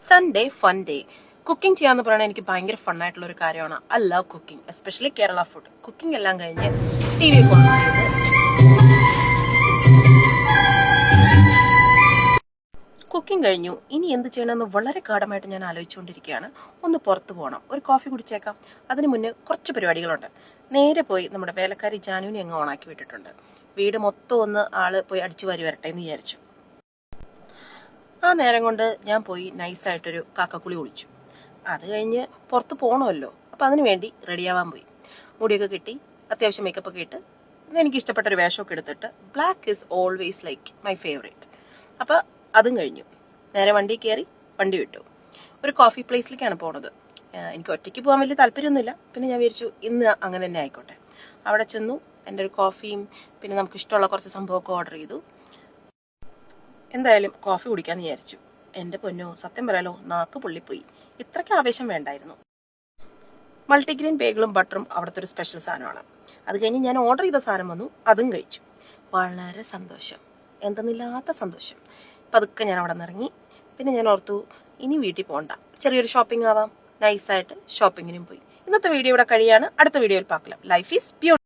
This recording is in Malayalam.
Sunday fun day. കുക്കിംഗ് ചെയ്യാന്ന് പറയുന്നത് എനിക്ക് ഭയങ്കര ഫണ്ണായിട്ടുള്ള ഒരു കാര്യമാണ്. I love cooking, especially Kerala food. Cooking എല്ലാം കഴിഞ്ഞ് ടി വി ഒക്കെ ഓൺ ചെയ്ത് കുക്കിംഗ് കഴിഞ്ഞു. ഇനി എന്ത് ചെയ്യണമെന്ന് വളരെ ഗാഢമായിട്ട് ഞാൻ ആലോചിച്ചുകൊണ്ടിരിക്കുകയാണ്. ഒന്ന് പുറത്തു പോകണം, ഒരു കോഫി കുടിച്ചേക്കാം. അതിന് മുന്നേ കുറച്ച് പരിപാടികളുണ്ട്. നേരെ പോയി നമ്മുടെ വേലക്കാരി ജാനുവിനെ അങ്ങ് ഓണാക്കി വിട്ടിട്ടുണ്ട്. വീട് മൊത്തം ഒന്ന് ആള് പോയി അടിച്ചു വാരി വരട്ടെ എന്ന് വിചാരിച്ചു. ആ നേരം കൊണ്ട് ഞാൻ പോയി നൈസായിട്ടൊരു കാക്കക്കുളി കുളിച്ചു. അത് കഴിഞ്ഞ് പുറത്ത് പോകണമല്ലോ, അപ്പം അതിന് വേണ്ടി റെഡിയാവാൻ പോയി. മുടിയൊക്കെ കെട്ടി അത്യാവശ്യം മേക്കപ്പ് ഒക്കെ ഇട്ട് എനിക്ക് ഇഷ്ടപ്പെട്ട ഒരു വേഷമൊക്കെ എടുത്തിട്ട്, black is always like my favourite. അപ്പം അതും കഴിഞ്ഞു. നേരെ വണ്ടി കയറി വണ്ടി വിട്ടു. ഒരു കോഫി പ്ലേസിലേക്കാണ് പോണത്. എനിക്ക് ഒറ്റയ്ക്ക് പോകാൻ വലിയ താല്പര്യമൊന്നുമില്ല. പിന്നെ ഞാൻ വിചാരിച്ചു ഇന്ന് അങ്ങനെ തന്നെ ആയിക്കോട്ടെ. അവിടെ ചെന്നു എൻ്റെ ഒരു കോഫിയും പിന്നെ നമുക്ക് ഇഷ്ടമുള്ള കുറച്ച് സംഭവമൊക്കെ ഓർഡർ ചെയ്തു. എന്തായാലും കോഫി കുടിക്കാന്ന് വിചാരിച്ചു. എൻ്റെ പൊന്നോ, സത്യം പറയാലോ, നാക്ക് പൊള്ളിപ്പോയി. ഇത്രയ്ക്ക് ആവേശം വേണ്ടായിരുന്നു. മൾട്ടിഗ്രെയിൻ ബേഗിളും ബട്ടറും അവിടുത്തെ ഒരു സ്പെഷ്യൽ സാധനമാണ്. അത് കഴിഞ്ഞ് ഞാൻ ഓർഡർ ചെയ്ത സാധനം വന്നു, അതും കഴിച്ചു. വളരെ സന്തോഷം, എന്തെന്നില്ലാത്ത സന്തോഷം. പതുക്കെ ഞാൻ അവിടെ നിന്ന് ഇറങ്ങി. പിന്നെ ഞാൻ ഓർത്തു ഇനി വീട്ടിൽ പോകണ്ട, ചെറിയൊരു ഷോപ്പിംഗ് ആവാം. നൈസായിട്ട് ഷോപ്പിങ്ങിനും പോയി. ഇന്നത്തെ വീഡിയോ ഇവിടെ കഴിയാണ്. അടുത്ത വീഡിയോയിൽ പാക്കലാം. Life is beautiful.